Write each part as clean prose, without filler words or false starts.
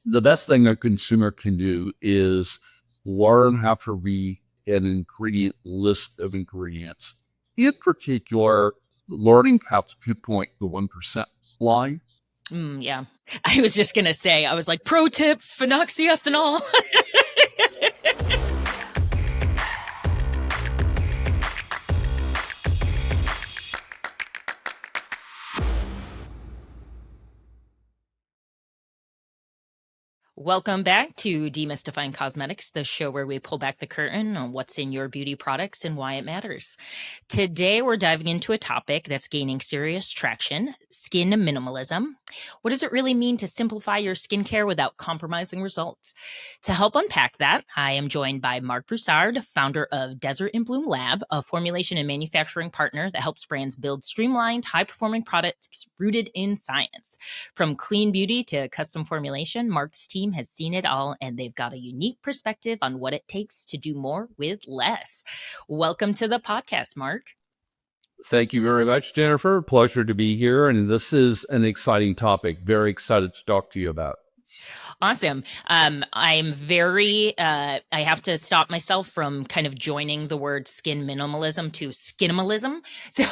The best thing a consumer can do is learn how to read an ingredient list of ingredients. In particular, learning how to pinpoint the 1% line. Yeah. I was just going to say, I was like, pro tip, phenoxyethanol. Welcome back to Demystifying Cosmetics, the show where we pull back the curtain on what's in your beauty products and why it matters. Today, we're diving into a topic that's gaining serious traction, skin minimalism. What does it really mean to simplify your skincare without compromising results? To help unpack that, I am joined by Mark Broussard, founder of Desert in Bloom Lab, a formulation and manufacturing partner that helps brands build streamlined, high-performing products rooted in science. From clean beauty to custom formulation, Mark's team has seen it all, and they've got a unique perspective on what it takes to do more with less. Welcome to the podcast, Mark. Thank you very much, Jennifer. Pleasure to be here. And this is an exciting topic. Very excited to talk to you about. Awesome. I'm very, I have to stop myself from kind of joining the word skin minimalism to skinimalism. So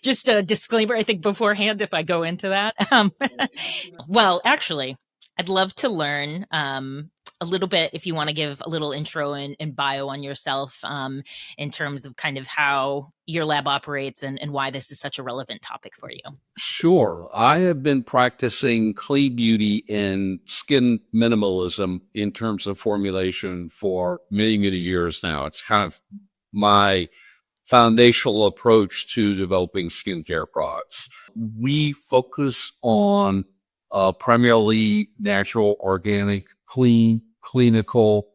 just a disclaimer, I think, beforehand, if I go into that. Well, actually, I'd love to learn a little bit, if you want to give a little intro and bio on yourself in terms of kind of how your lab operates and why this is such a relevant topic for you. Sure. I have been practicing clean beauty and skin minimalism in terms of formulation for many, many years now. It's kind of my foundational approach to developing skincare products. We focus on primarily natural, organic, clean, clinical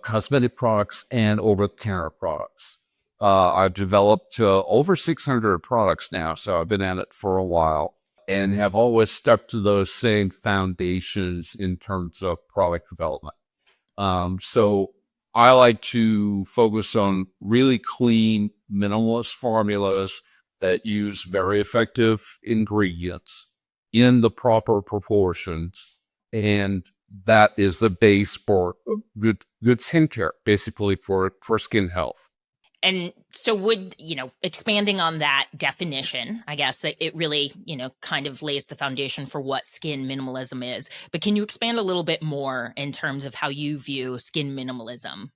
cosmetic products and over-the-counter products. I've developed over 600 products now, so I've been at it for a while and have always stuck to those same foundations in terms of product development. So I like to focus on really clean, minimalist formulas that use very effective ingredients in the proper proportions, and that is the base for good skincare, basically for skin health. And so would, expanding on that definition, I guess that it really, kind of lays the foundation for what skin minimalism is. But can you expand a little bit more in terms of how you view skin minimalism?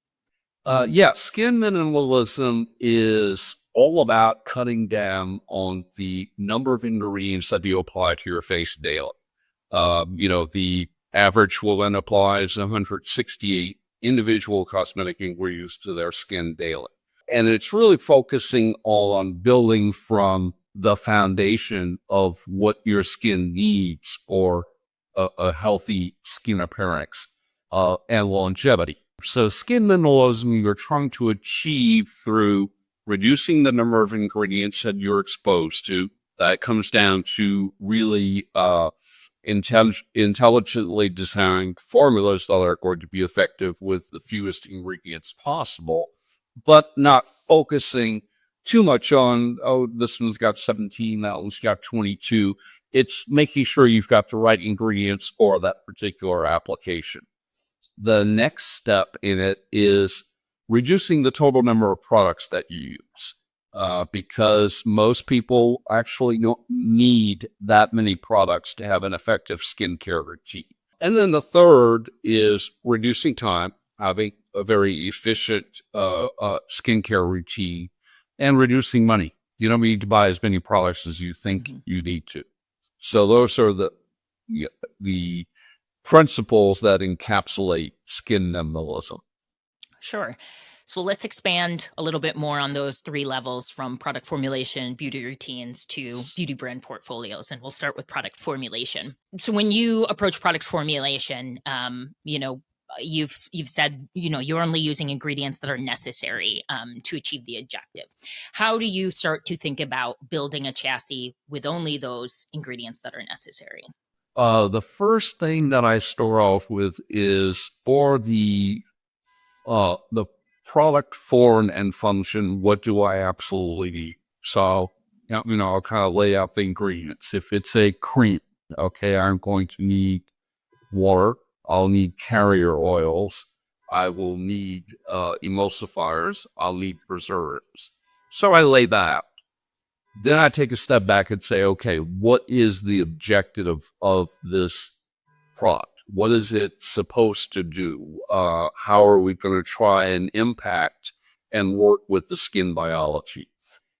Yeah, skin minimalism is all about cutting down on the number of ingredients that you apply to your face daily. The average woman applies 168 individual cosmetic ingredients to their skin daily. And it's really focusing all on building from the foundation of what your skin needs for a healthy skin appearance and longevity. So skin minimalism, you're trying to achieve through reducing the number of ingredients that you're exposed to. That comes down to really intelligently designed formulas that are going to be effective with the fewest ingredients possible, but not focusing too much on, this one's got 17, that one's got 22. It's making sure you've got the right ingredients for that particular application. The next step in it is reducing the total number of products that you use, because most people actually don't need that many products to have an effective skincare routine. And then the third is reducing time, having a very efficient skincare routine, and reducing money. You don't need to buy as many products as you think you need to. So those are the principles that encapsulate skin minimalism. Sure. So let's expand a little bit more on those three levels, from product formulation, beauty routines, to beauty brand portfolios. And we'll start with product formulation. So when you approach product formulation, you've said, you're only using ingredients that are necessary to achieve the objective. How do you start to think about building a chassis with only those ingredients that are necessary? The first thing that I start off with is for the product form and function, what do I absolutely need? So, I'll kind of lay out the ingredients. If it's a cream, Okay, I'm going to need water. I'll need carrier oils. I will need emulsifiers. I'll need preservatives. So I lay that out. Then I take a step back and say, okay, what is the objective of this product? What is it supposed to do? How are we going to try and impact and work with the skin biology?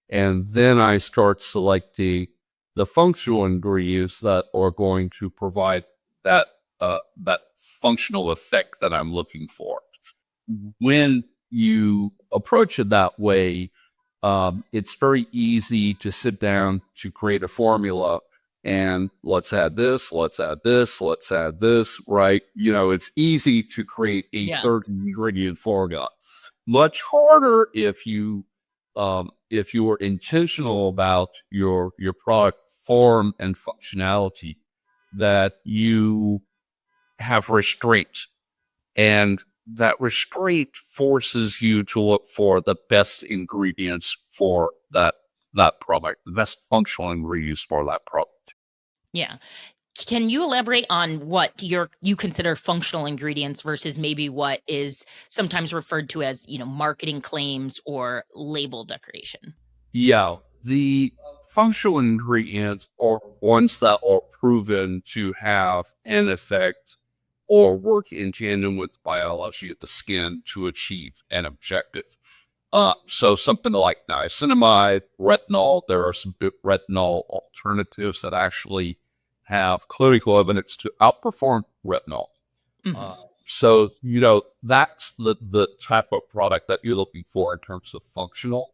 And then I start selecting the functional ingredients that are going to provide that that functional effect that I'm looking for. When you approach it that way, it's very easy to sit down to create a formula and let's add this, let's add this, let's add this, right? It's easy to create a Yeah. third ingredient formula. Much harder if you are intentional about your product form and functionality, that you have restraint, and that restraint forces you to look for the best ingredients for that product, the best functional ingredients for that product. Yeah. Can you elaborate on what you consider functional ingredients versus maybe what is sometimes referred to as, marketing claims or label decoration? Yeah, the functional ingredients are ones that are proven to have an effect or work in tandem with biology of the skin to achieve an objective. So something like niacinamide, retinol, there are some good retinol alternatives that actually have clinical evidence to outperform retinol. Mhm. So, that's the type of product that you're looking for in terms of functional.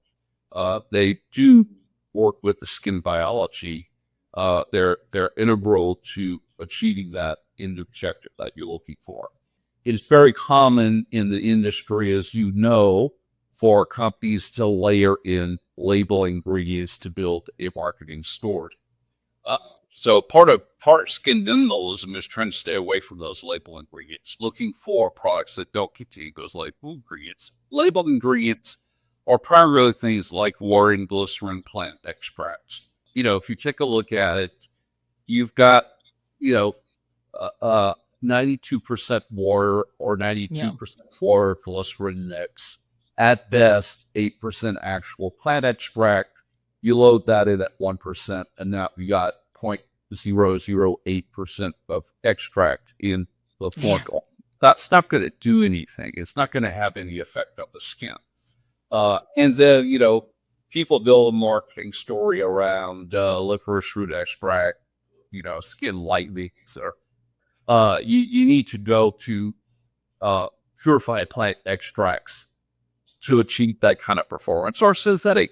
They do work with the skin biology. They're integral to achieving that end objective that you're looking for. It is very common in the industry, as you know, for companies to layer in label ingredients to build a marketing story. Uh, so part of skin minimalism is trying to stay away from those label ingredients, looking for products that don't contain those label ingredients. Labeled ingredients are primarily things like water and glycerin plant extracts. If you take a look at it, you've got, you know, 92% water or Yeah. 92% water glycerin mix. At best, 8% actual plant extract. You load that in at 1%, and now you got 0.008% of extract in the Yeah. formula. That's not going to do anything. It's not going to have any effect on the skin. And then, people build a marketing story around licorice root extract, skin lightening. So you need to go to purified plant extracts to achieve that kind of performance, or synthetic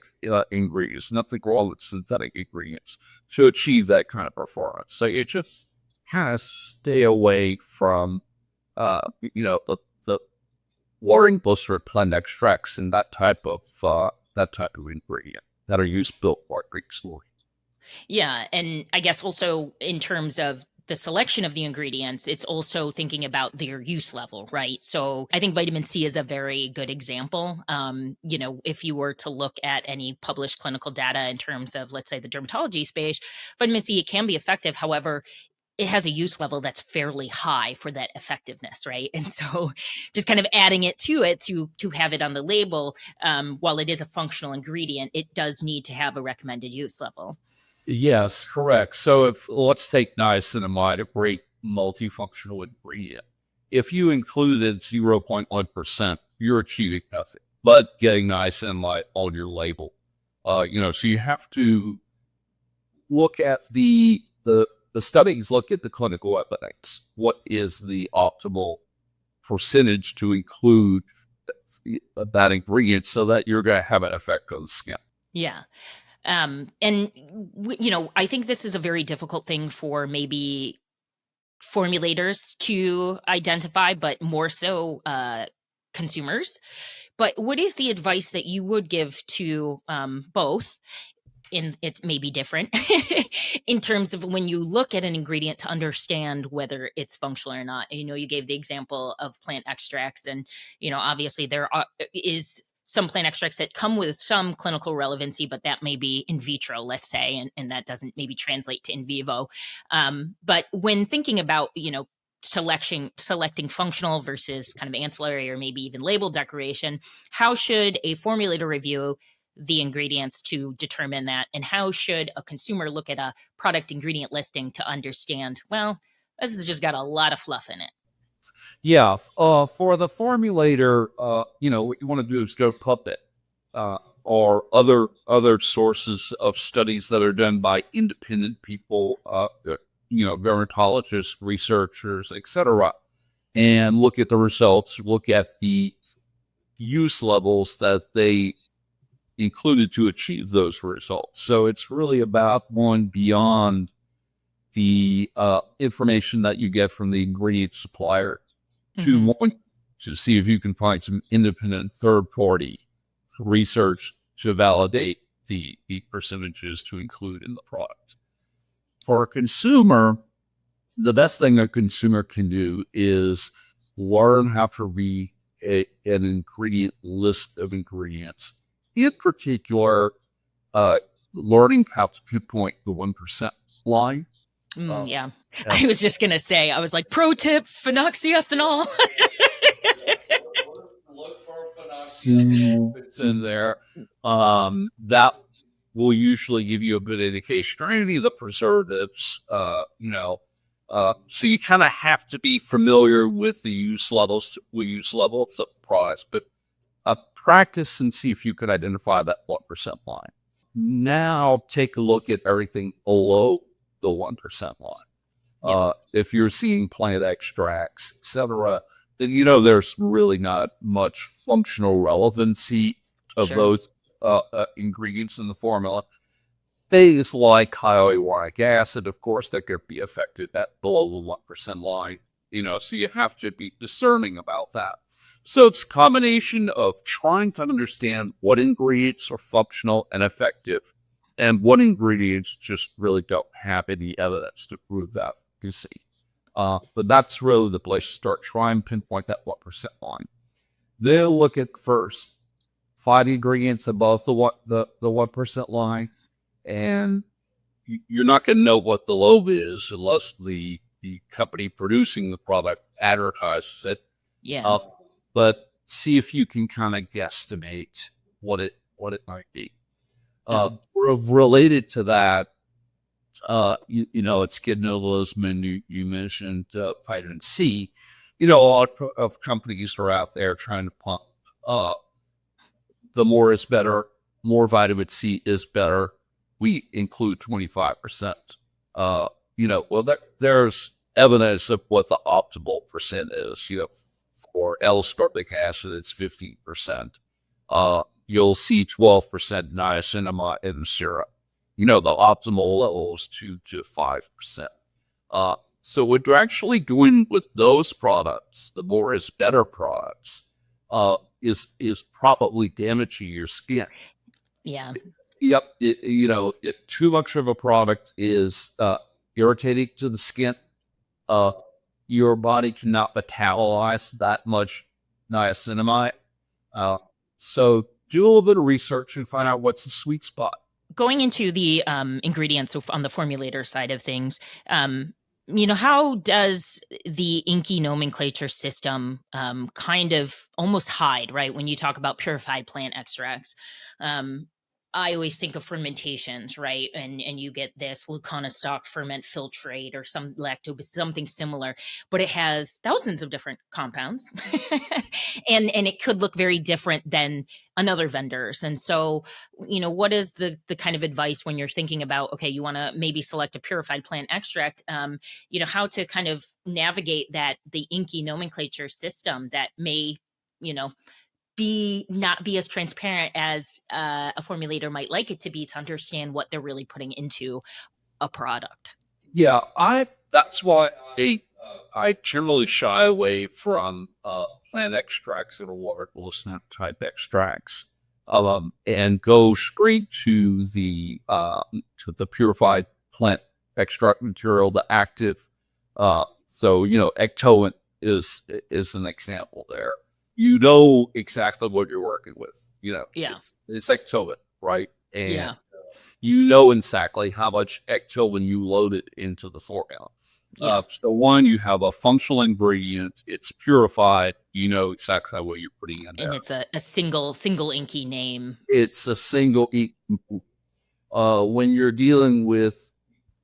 ingredients. Nothing wrong with synthetic ingredients to achieve that kind of performance. So you just kind of stay away from, the watering glycerin plant extracts and that type of ingredient that are used built marketing story. Yeah, and I guess also in terms of the selection of the ingredients, it's also thinking about their use level, right? So I think vitamin C is a very good example. If you were to look at any published clinical data in terms of, let's say, the dermatology space, vitamin C, it can be effective. However, it has a use level that's fairly high for that effectiveness, right? And so just kind of adding it to have it on the label, while it is a functional ingredient, it does need to have a recommended use level. Yes, correct. So if let's take niacinamide, a great multifunctional ingredient. If you included 0.1%, you're achieving nothing but getting niacinamide on your label. So you have to look at the studies, look at the clinical evidence. What is the optimal percentage to include that ingredient so that you're going to have an effect on the skin? Yeah. And I think this is a very difficult thing for maybe formulators to identify, but more so consumers. But what is the advice that you would give to both? In it may be different in terms of when you look at an ingredient to understand whether it's functional or not. You gave the example of plant extracts, and obviously there is some plant extracts that come with some clinical relevancy, but that may be in vitro, let's say, and that doesn't maybe translate to in vivo. But when thinking about, selecting functional versus kind of ancillary or maybe even label decoration, how should a formulator review the ingredients to determine that? And how should a consumer look at a product ingredient listing to understand, well, this has just got a lot of fluff in it? Yeah, for the formulator, what you want to do is go Puppet, or other sources of studies that are done by independent people, dermatologists, researchers, etc., and look at the results, look at the use levels that they included to achieve those results. So it's really about going beyond the information that you get from the ingredient supplier to see if you can find some independent third-party research to validate the percentages to include in the product. For a consumer, the best thing a consumer can do is learn how to read an ingredient list of ingredients. In particular, learning how to pinpoint the 1% line. Yeah. I was just going to say, I was like, pro tip, phenoxyethanol. Look for phenoxyethanol. It's in there. That will usually give you a good indication, or any of the preservatives, so you kind of have to be familiar with the use levels of products, but practice and see if you could identify that 1% line. Now take a look at everything below the 1% line. If you're seeing plant extracts, etc., then there's really not much functional relevancy of those ingredients in the formula. Things like hyaluronic acid, of course, that could be affected at below the 1% line. So you have to be discerning about that. So it's a combination of trying to understand what ingredients are functional and effective, and what ingredients just really don't have any evidence to prove that efficacy. But that's really the place to start. Try and pinpoint that 1% line. Then look at first 5 ingredients above the 1% line, and you're not going to know what the low is unless the company producing the product advertises it. Yeah. But see if you can kind of guesstimate what it might be. Related to that, it's Skinminimalism, and you mentioned vitamin C. A lot of companies are out there trying to pump the more is better, more vitamin C is better. We include 25%. There's evidence of what the optimal percent is. For L-ascorbic acid, it's 15%. You'll see 12% niacinamide in the syrup. The optimal level is 2 to 5%. So what you're actually doing with those products, the more is better products, is probably damaging your skin. Yeah. Yep. Too much of a product is irritating to the skin. Your body cannot metabolize that much niacinamide. So do a little bit of research and find out what's the sweet spot. Going into the ingredients on the formulator side of things, how does the INCI nomenclature system kind of almost hide, right? When you talk about purified plant extracts, I always think of fermentations, right? And you get this Lucana ferment filtrate or some lactobacillus, something similar, but it has thousands of different compounds, and it could look very different than another vendor's. And so, what is the kind of advice when you're thinking about, okay, you want to maybe select a purified plant extract, how to kind of navigate the INCI nomenclature system that may, not be as transparent as a formulator might like it to be, to understand what they're really putting into a product. Yeah, that's why I generally shy away from plant extracts and water glycerin type extracts, and go straight to the purified plant extract material, the active. So ectoin is an example there. you know exactly what you're working with. You know, Yeah. it's like Tobin, right? And Yeah. you know exactly how much Ecto you loaded into the formula. Yeah. So one, you have a functional ingredient. It's purified. You know exactly what you're putting in And there. it's a single INCI name. It's a single. When you're dealing with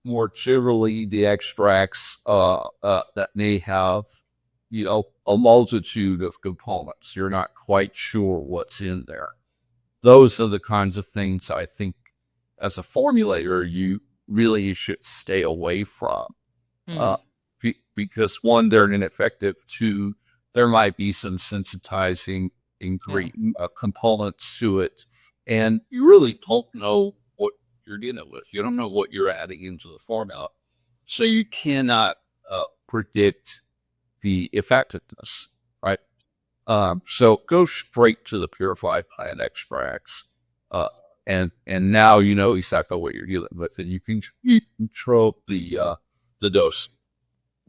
more generally the extracts that may have, you know, a multitude of components, you're not quite sure what's in there. Those are the kinds of things I think as a formulator, you really should stay away from. Mm. Because one, they're ineffective. Two, there might be some sensitizing Yeah. components to it. And you really don't know what you're dealing with. You don't know what you're adding into the formula. So you cannot predict the effectiveness, right? So go straight to the purified plant extracts, and now you know exactly what you're dealing with, and you can control the dose.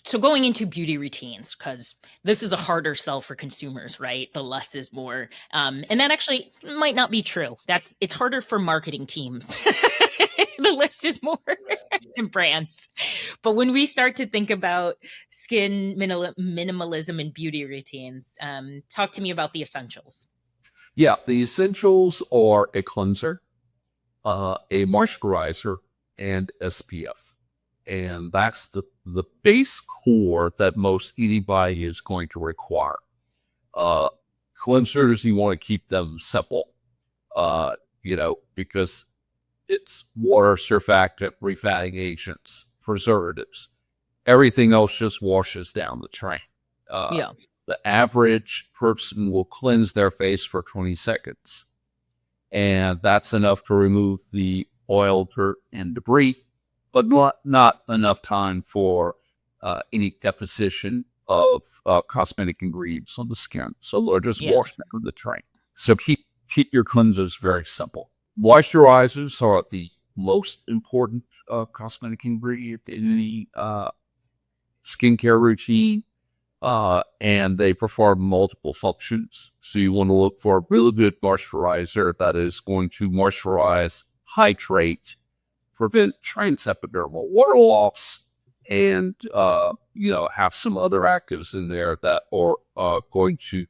So going into beauty routines, because this is a harder sell for consumers, right? The less is more. And that actually might not be true. It's harder for marketing teams. The less is more in brands. But when we start to think about minimalism and beauty routines, talk to me about the essentials. Yeah, the essentials are a cleanser, a moisturizer, and SPF. And that's the base core that most anybody is going to require. Uh, Cleansers, you want to keep them simple, you know, because it's water, surfactant, refatting agents, preservatives. Everything else just washes down the drain. Yeah. The average person will cleanse their face for 20 seconds. And that's enough to remove the oil, dirt, and debris, but not enough time for any deposition of cosmetic ingredients on the skin. So they're just Yeah. washed down the drain. So keep your cleansers very simple. Moisturizers are the most important cosmetic ingredient in any skincare routine, and they perform multiple functions. So you want to look for a really good moisturizer that is going to moisturize, hydrate, prevent transepidermal water loss, and you know, have some other actives in there that are going to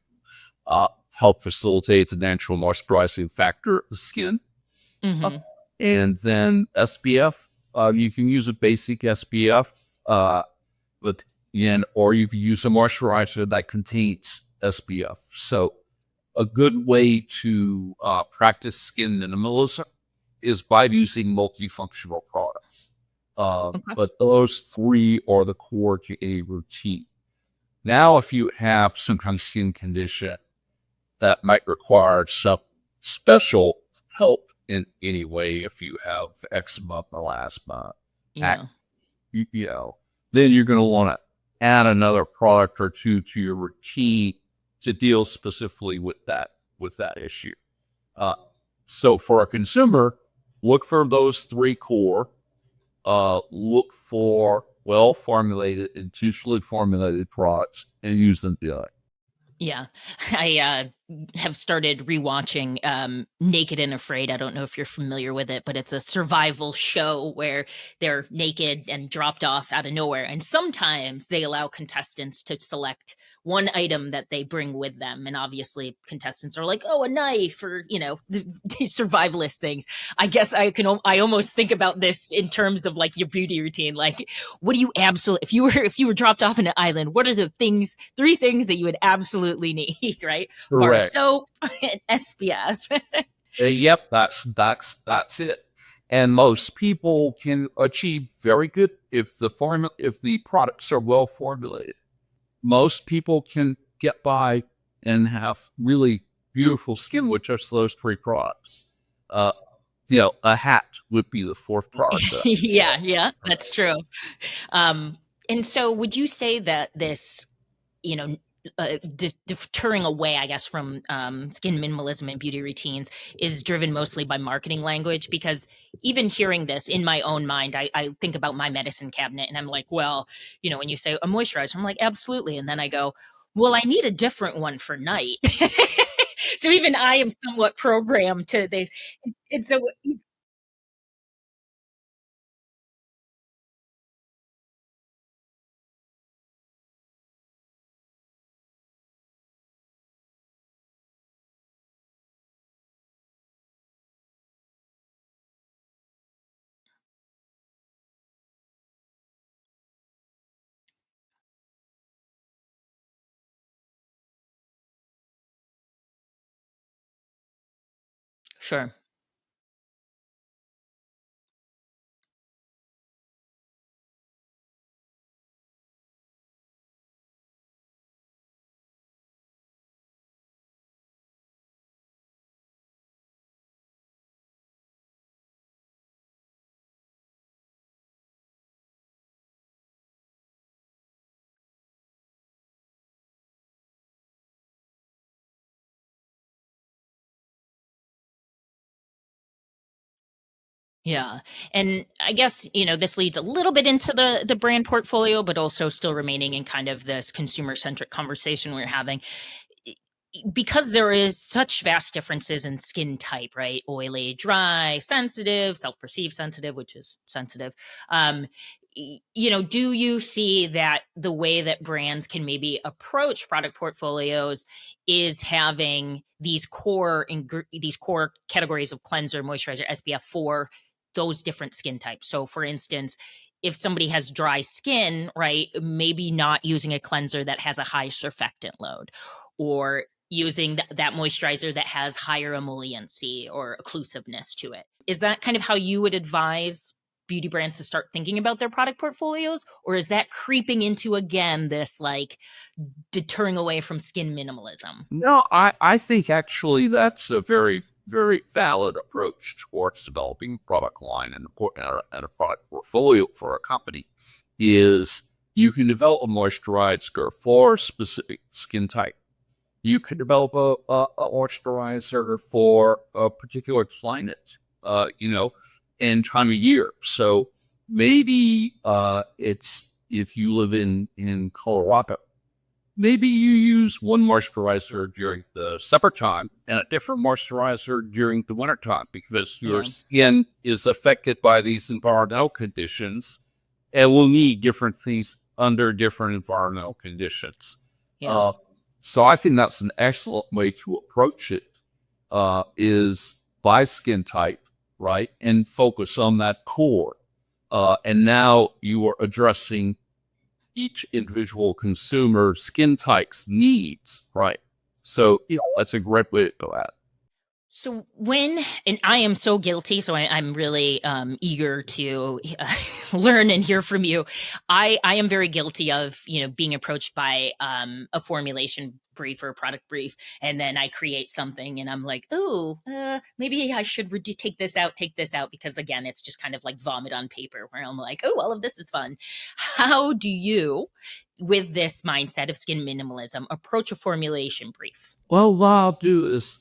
help facilitate the natural moisturizing factor of the skin. Mm-hmm. And then SPF, you can use a basic SPF, but or you can use a moisturizer that contains SPF. So a good way to practice skin minimalism is by using multifunctional products. Okay. But those three are the core to a routine. Now, if you have some kind of skin condition that might require some special help in any way, if you have eczema, melasma, Yeah. you know, then you're going to want to add another product or two to your routine to deal specifically with that issue. So for a consumer, look for those three core. Look for well formulated, intuitively formulated products and use them daily. Yeah. I have started rewatching Naked and Afraid. I don't know if you're familiar with it, but it's a survival show where they're naked and dropped off out of nowhere. And sometimes they allow contestants to select one item that they bring with them. And obviously contestants are like, oh, a knife or, you know, these survivalist things. I guess I almost think about this in terms of like your beauty routine. Like, what do you absolutely, if you were dropped off in an island, what are the three things that you would absolutely need, right? Bar of Correct. soap and SPF. Yep, that's it. And most people can achieve very good if the products are well formulated. Most people can get by and have really beautiful skin with just those three products. Uh, you know, a hat would be the fourth product. Yeah, that's true. And so would you say that this, you know, deterring away, I guess, from skin minimalism and beauty routines is driven mostly by marketing language? Because even hearing this in my own mind, I think about my medicine cabinet and I'm like, well, you know, when you say a moisturizer, I'm like, absolutely. And then I go, well, I need a different one for night. So even I am somewhat programmed to they and so sure. Yeah. And I guess, this leads a little bit into the brand portfolio, but also still remaining in kind of this consumer-centric conversation we're having. Because there is such vast differences in skin type, right? Oily, dry, sensitive, self-perceived sensitive, which is sensitive. Um, do you see that the way that brands can maybe approach product portfolios is having these core categories of cleanser, moisturizer, SPF for those different skin types? So, for instance, if somebody has dry skin, right, maybe not using a cleanser that has a high surfactant load, or using that moisturizer that has higher emolliency or occlusiveness to it. Is that kind of how you would advise beauty brands to start thinking about their product portfolios? Or is that creeping into, again, this like deterring away from skin minimalism? No, I think actually that's a very, very valid approach towards developing a product line and a product portfolio for a company. Is you can develop a moisturizer for a specific skin type. You could develop a moisturizer for a particular climate, and time of year. So maybe it's if you live in Colorado, maybe you use one moisturizer during the summertime and a different moisturizer during the wintertime because your Yeah. skin is affected by these environmental conditions and will need different things under different environmental conditions. Yeah. Uh, so I think that's an excellent way to approach it, is by skin type, right? And focus on that core. And now you are addressing each individual consumer skin type's needs, right? So, that's a great way to go at it. So and I am so guilty, so I'm really eager to learn and hear from you. I am very guilty of being approached by a formulation brief or a product brief, and then I create something, and I'm like, oh, maybe I should take this out, because again, it's just kind of like vomit on paper, where I'm like, oh, all of this is fun. How do you, with this mindset of skin minimalism, approach a formulation brief? Well, what I'll do is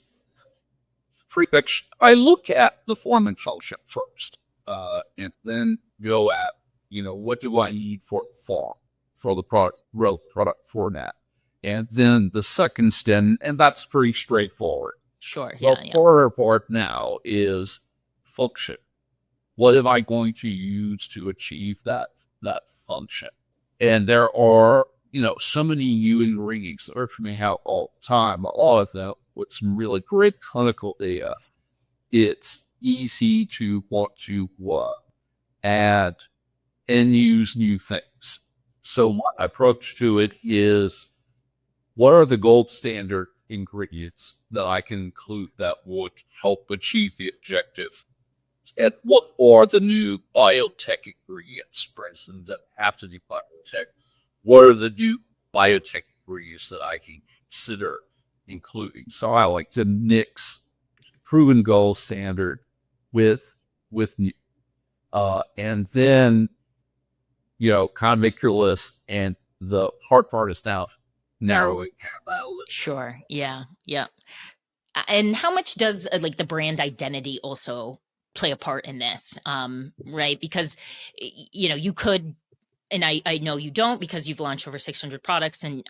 I look at the forming function first, and then go at, what do I need for the product, real product format. And then the second step, and that's pretty straightforward. Sure. The Yeah. Yeah. harder part now is function. What am I going to use to achieve that function? And there are, so many new ingredients that are coming out all the time. A lot of them with some really great clinical data. It's easy to want to add and use new things. So my approach to it is, what are the gold standard ingredients that I can include that would help achieve the objective? And what are the new biotech ingredients, for instance, that have to be biotech? What are the new biotech ingredients that I can consider including? So I like to mix proven gold standard with new, and then kind of make your list. And the hard part is now narrowing that list. Sure. Yeah. Yeah. And how much does like the brand identity also play a part in this? Right? Because you could and I know you don't because you've launched over 600 products and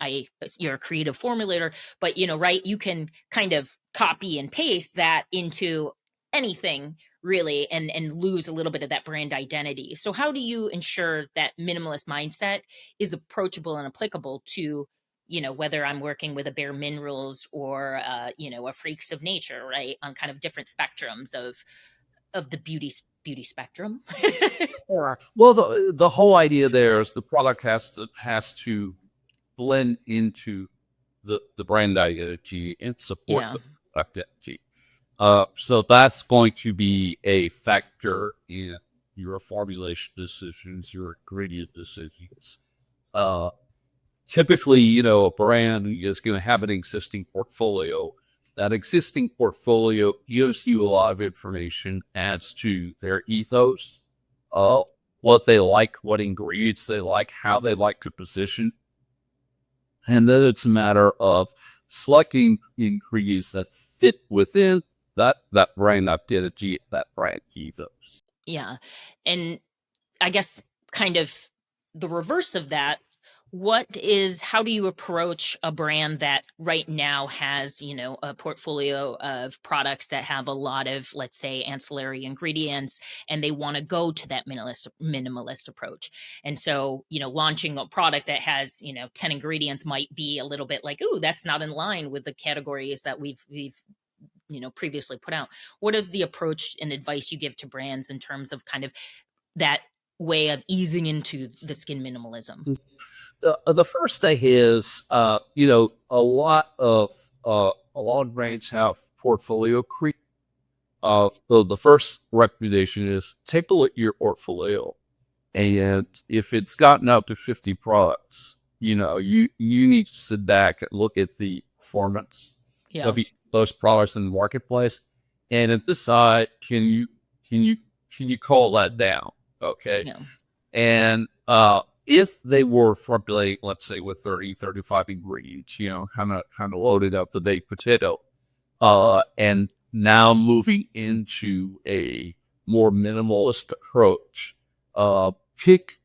you're a creative formulator, but right, you can kind of copy and paste that into anything really and lose a little bit of that brand identity. So how do you ensure that minimalist mindset is approachable and applicable to whether I'm working with a Bare Minerals or a Freaks of Nature, right, on kind of different spectrums of the beauty spectrum? Yeah. Well, the whole idea there is the product has to blend into the brand identity and support Yeah. the product identity. So that's going to be a factor in your formulation decisions, your ingredient decisions. Uh, Typically, a brand is going to have an existing portfolio. That existing portfolio gives you a lot of information, adds to their ethos, uh, what they like, what ingredients they like, how they like to position. And then it's a matter of selecting ingredients that fit within that brand identity, that brand ethos. Yeah. And I guess kind of the reverse of that, how do you approach a brand that right now has, a portfolio of products that have a lot of, let's say, ancillary ingredients, and they want to go to that minimalist approach. And so, launching a product that has, 10 ingredients might be a little bit like, ooh, that's not in line with the categories that we've previously put out. What is the approach and advice you give to brands in terms of kind of that way of easing into the skin minimalism? The first thing is, a lot of brands have portfolio creep. So the first recommendation is take a look at your portfolio, and if it's gotten up to 50 products, you need to sit back and look at the performance Yeah. of those products in the marketplace, and decide can you call that down? Okay. Yeah. And if they were formulating, let's say, with 30, 35 ingredients, kind of loaded up the baked potato, and now moving into a more minimalist approach, pick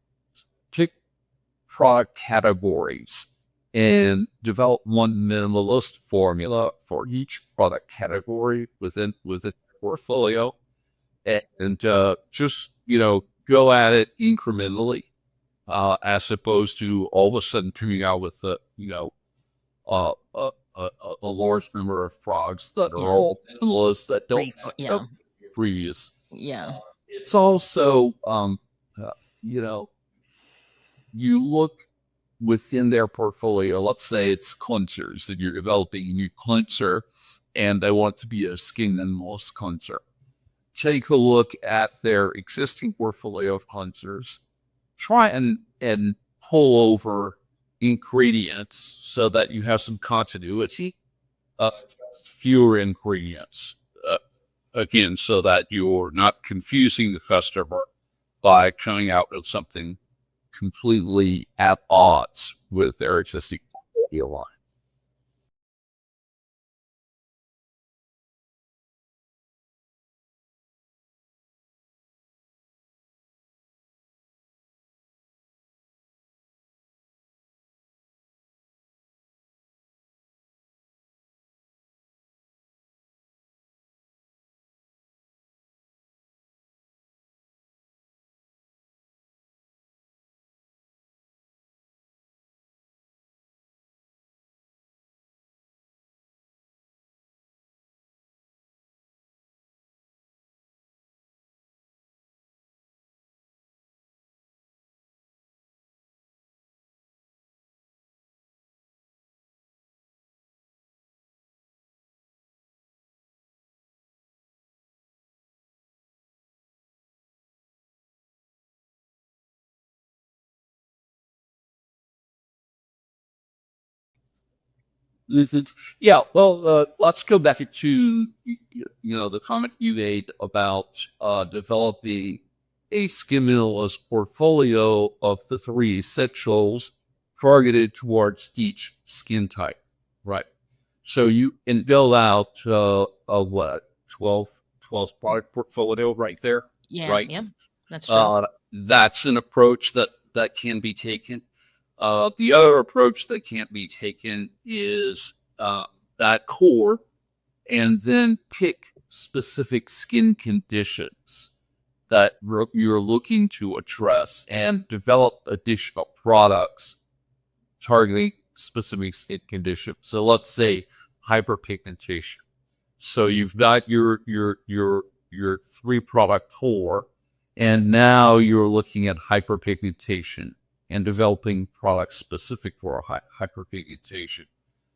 product categories and develop one minimalist formula for each product category within the portfolio, and just go at it incrementally, as opposed to all of a sudden coming out with uh, a, a large number of frogs that are Yeah. all minimalist that don't Yeah. previous. Yeah. It's also uh, you know you look within their portfolio. Let's say it's cleansers and you're developing a new cleanser, and they want to be a skin minimalist cleanser. Take a look at their existing portfolio of cleansers, try and pull over ingredients so that you have some continuity, uh, fewer ingredients, again, so that you're not confusing the customer by coming out with something completely at odds with their existing portfolio line. Mhm. Yeah, well, let's go back to the comment you made about developing a skin minimalist portfolio of the three essentials targeted towards each skin type, right? So you can build out a what 12 product portfolio right there, Yeah. right? Yeah. That's true. That's an approach that that can be taken. The other approach that can't be taken is that core and then pick specific skin conditions that you're looking to address and develop additional products targeting specific skin conditions. So let's say hyperpigmentation. So you've got your 3-product core, and now you're looking at hyperpigmentation and developing products specific for hyperpigmentation.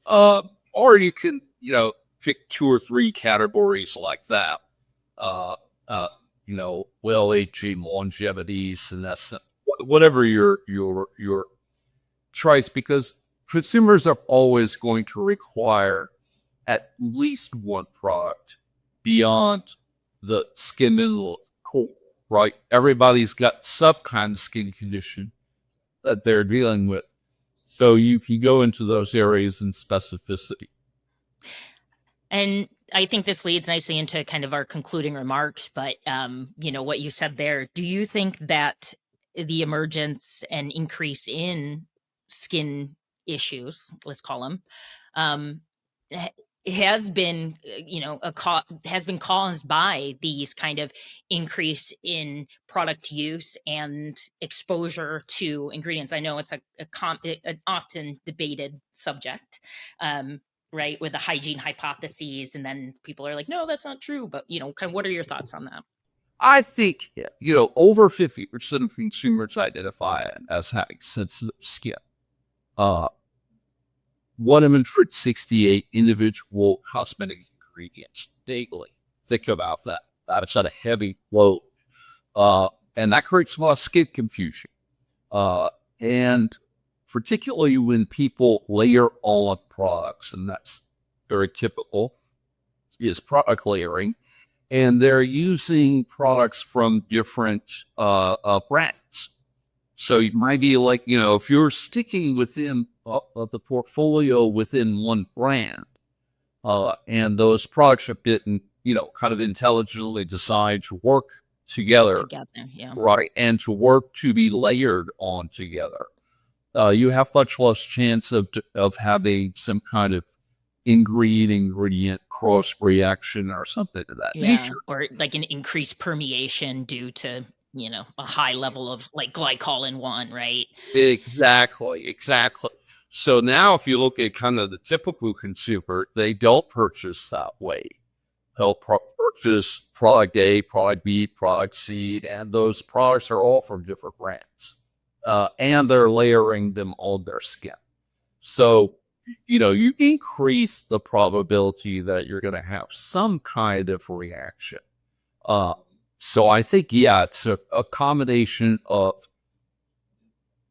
Or you can, pick 2 or 3 categories like that. Well-aging, longevity, senescent, whatever your choice, because consumers are always going to require at least one product beyond the skin mineral core, right? Everybody's got some kind of skin condition that they're dealing with. So you can go into those areas in specificity. And I think this leads nicely into kind of our concluding remarks, but what you said there, do you think that the emergence and increase in skin issues, let's call them, has been, has been caused by these kind of increase in product use and exposure to ingredients? I know it's an often debated subject, right, with the hygiene hypotheses, and then people are like, no, that's not true. But, kind of what are your thoughts on that? I think, over 50% of consumers identify as having sensitive skin. 168 individual cosmetic ingredients daily. Think about that. That's a heavy load. And that creates a lot of skin confusion. And particularly when people layer on products, and that's very typical, is product layering. And they're using products from different brands. So you might be like, if you're sticking within the portfolio within one brand, and those products have been, kind of intelligently designed to work together, Yeah. right, and to work to be layered on together, you have much less chance of having some kind of ingredient cross reaction or something of that nature. Or like an increased permeation due to, a high level of like glycol in one, right? Exactly. So now if you look at kind of the typical consumer, they don't purchase that way. They'll purchase product A, product B, product C, and those products are all from different brands. And they're layering them on their skin. So, you increase the probability that you're going to have some kind of reaction. So I think, it's a combination of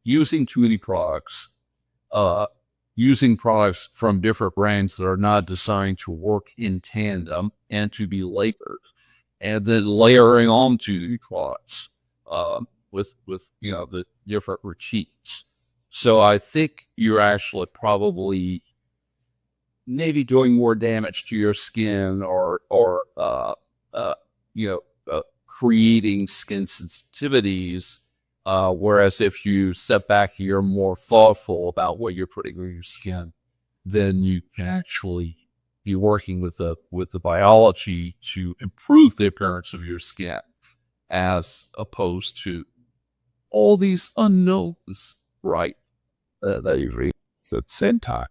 using too many products, using products from different brands that are not designed to work in tandem and to be layered, and then layering onto the products with the different routines. So I think you're actually probably maybe doing more damage to your skin or creating skin sensitivities. Whereas if you step back, you're more thoughtful about what you're putting on your skin, then you can actually be working with the biology to improve the appearance of your skin, as opposed to all these unknowns, right? That you read at the same time.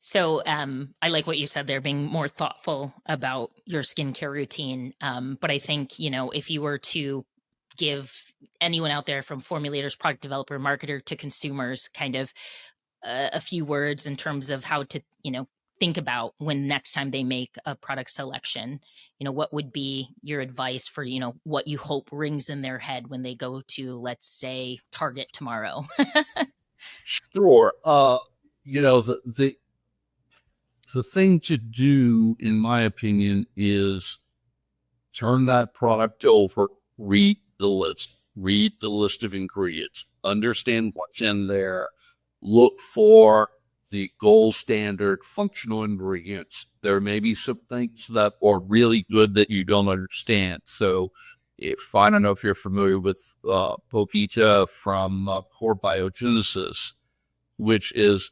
So I like what you said there, being more thoughtful about your skincare routine. But I think, if you were to give anyone out there, from formulators, product developer, marketer to consumers, kind of a few words in terms of how to, think about when next time they make a product selection, what would be your advice for, what you hope rings in their head when they go to, let's say, Target tomorrow? Sure. The thing to do, in my opinion, is turn that product over, read the list of ingredients, understand what's in there, look for the gold standard functional ingredients. There may be some things that are really good that you don't understand. So If I don't know if you're familiar with Bovita from Core Biogenesis, which is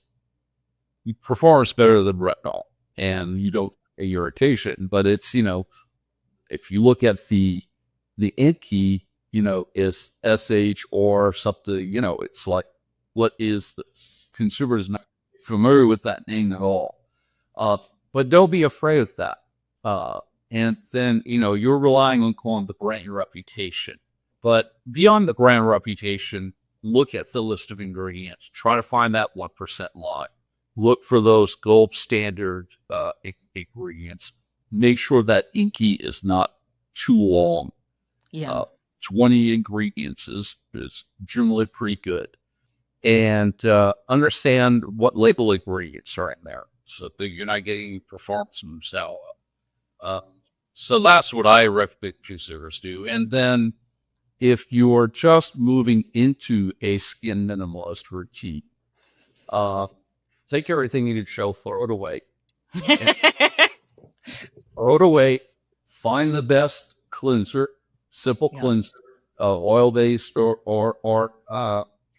performs better than retinol, and you don't get irritation. But it's if you look at the INCI, is SH or something. It's like, what is the consumers not familiar with that name at all? But don't be afraid of that. And then, you're relying on calling the brand reputation. But beyond the brand reputation, look at the list of ingredients. Try to find that 1% line. Look for those gold standard ingredients. Make sure that INCI is not too long. Yeah. 20 ingredients is generally pretty good. And understand what label ingredients are in there so that you're not getting performance from salve. So that's what I recommend consumers do. And then if you're just moving into a skin minimalist routine, take everything in your shelf, throw it away. Throw it away. Find the best cleanser, simple cleanser, oil-based or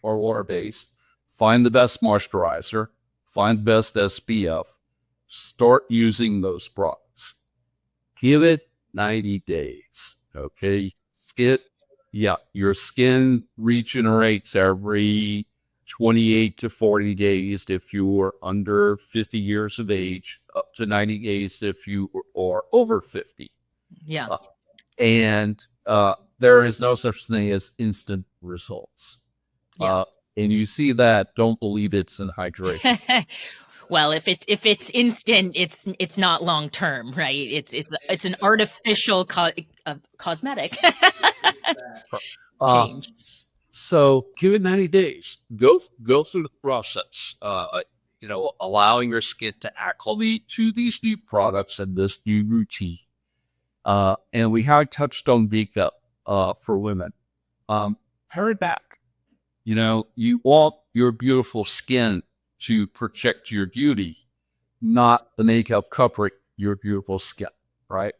water-based. Find the best moisturizer. Find the best SPF. Start using those products. Give it 90 days. Okay. Your skin regenerates every 28 to 40 days if you are under 50 years of age, up to 90 days if you are over 50. Yeah. And there is no such thing as instant results. Yeah. And you see that, don't believe it's in hydration. Well, if it's instant, it's not long term, right? It's an artificial cosmetic change. So give it 90 days. Go through the process. Allowing your skin to acclimate to these new products and this new routine. And we had touched on makeup for women. Pare it back. You want your beautiful skin to protect your beauty, not the makeup covering your beautiful skin, right?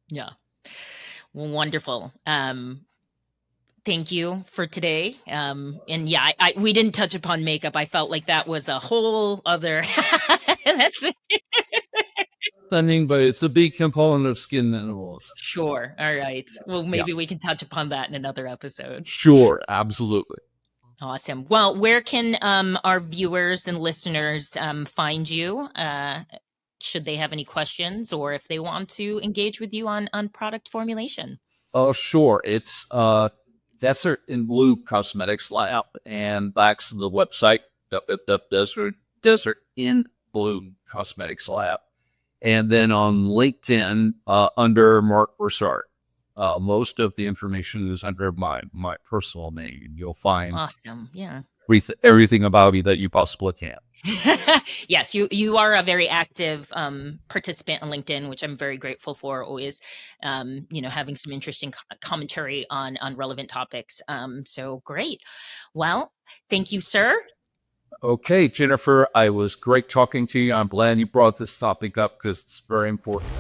Yeah. Well, wonderful. Thank you for today. And yeah, we didn't touch upon makeup. I felt like that was a whole other. That's Stunning, but it's a big component of skin minimalism. Sure. All right. Well, maybe we can touch upon that in another episode. Sure, absolutely. Awesome. Well, where can our viewers and listeners find you? Should they have any questions or if they want to engage with you on product formulation? Oh, sure. It's Desert in Blue Cosmetics Lab, and that's the website, Desert in Blue Cosmetics Lab. And then on LinkedIn, under Mark Broussard. Most of the information is under my personal name. You'll find awesome, yeah, everything about me that you possibly can. Yes, you are a very active participant on LinkedIn, which I'm very grateful for. Always, having some interesting commentary on relevant topics. So great. Well, thank you, sir. Okay, Jennifer, I was great talking to you. I'm glad you brought this topic up because it's very important.